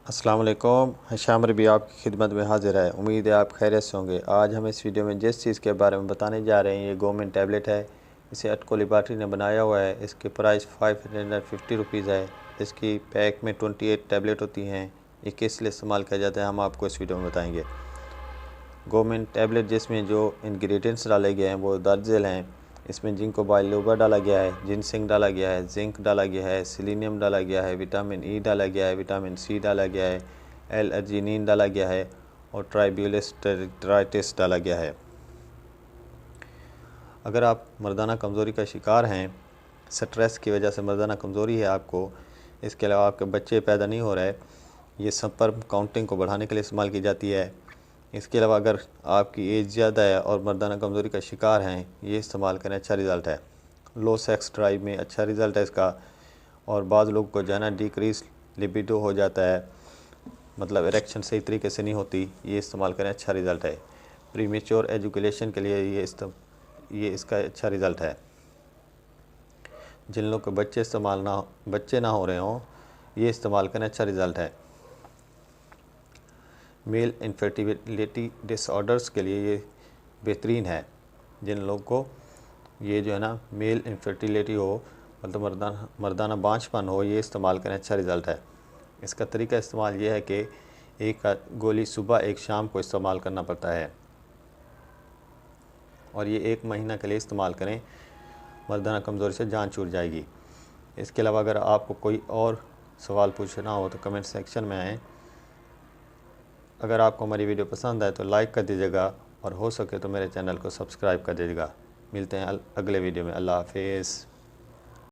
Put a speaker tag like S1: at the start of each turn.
S1: अस्सलाम वालेकुम। हिशाम रबी आपकी खिदमत में हाजिर है। उम्मीद है आप खैरियत से होंगे। आज हम इस वीडियो में जिस चीज़ के बारे में बताने जा रहे हैं ये गवर्नमेंट टैबलेट है। इसे अटको लेबॉरेटरी ने बनाया हुआ है। इसकी प्राइस 550 रुपीज़ है। इसकी पैक में 28 टैबलेट होती हैं। ये किस लिए इस्तेमाल किया जाता है हम आपको इस वीडियो में बताएँगे। गवर्नमेंट टैबलेट जिसमें जो इंग्रेडिएंट्स डाले गए हैं वो दर्ज झेल हैं। इसमें जिंको बाइलोबा डाला गया है, जिनसिंग डाला गया है, जिंक डाला गया है, सेलेनियम डाला गया है, विटामिन ई डाला गया है, विटामिन सी डाला गया है, एल अर्जिनिन डाला गया है और ट्राइब्यूलिस्टराइटिस डाला गया है। अगर आप मर्दाना कमज़ोरी का शिकार हैं, स्ट्रेस की वजह से मर्दाना कमज़ोरी है आपको, इसके अलावा आपके बच्चे पैदा नहीं हो रहे, ये स्पर्म काउंटिंग को बढ़ाने के लिए इस्तेमाल की जाती है। इसके अलावा अगर आपकी एज ज़्यादा है और मर्दाना कमज़ोरी का शिकार हैं, ये इस्तेमाल करें, अच्छा रिज़ल्ट है। लो सेक्स ड्राइव में अच्छा रिज़ल्ट है इसका। और बाज़ लोगों को जाना डिक्रीज लिबिडो हो जाता है, मतलब इरेक्शन सही तरीके से नहीं होती, ये इस्तेमाल करें, अच्छा रिज़ल्ट है। प्रीमेच्योर एजुकेशन के लिए ये इसका अच्छा रिज़ल्ट है। जिन लोग के बच्चे ना हो रहे हों, ये इस्तेमाल करें, अच्छा रिज़ल्ट है। मेल इनफर्टिलिटी डिसऑर्डर्स के लिए ये बेहतरीन है। जिन लोगों को ये जो है ना मेल इनफर्टिलिटी हो, मतलब मर्दाना बांझपन हो, ये इस्तेमाल करें, अच्छा रिज़ल्ट है। इसका तरीका इस्तेमाल ये है कि एक गोली सुबह एक शाम को इस्तेमाल करना पड़ता है और ये 1 महीना के लिए इस्तेमाल करें, मर्दाना कमज़ोरी से जान छूट जाएगी। इसके अलावा अगर आपको कोई और सवाल पूछना हो तो कमेंट सेक्शन में आएँ। अगर आपको हमारी वीडियो पसंद आए तो लाइक कर दीजिएगा और हो सके तो मेरे चैनल को सब्सक्राइब कर दीजिएगा। मिलते हैं अगले वीडियो में। अल्लाह हाफिज़।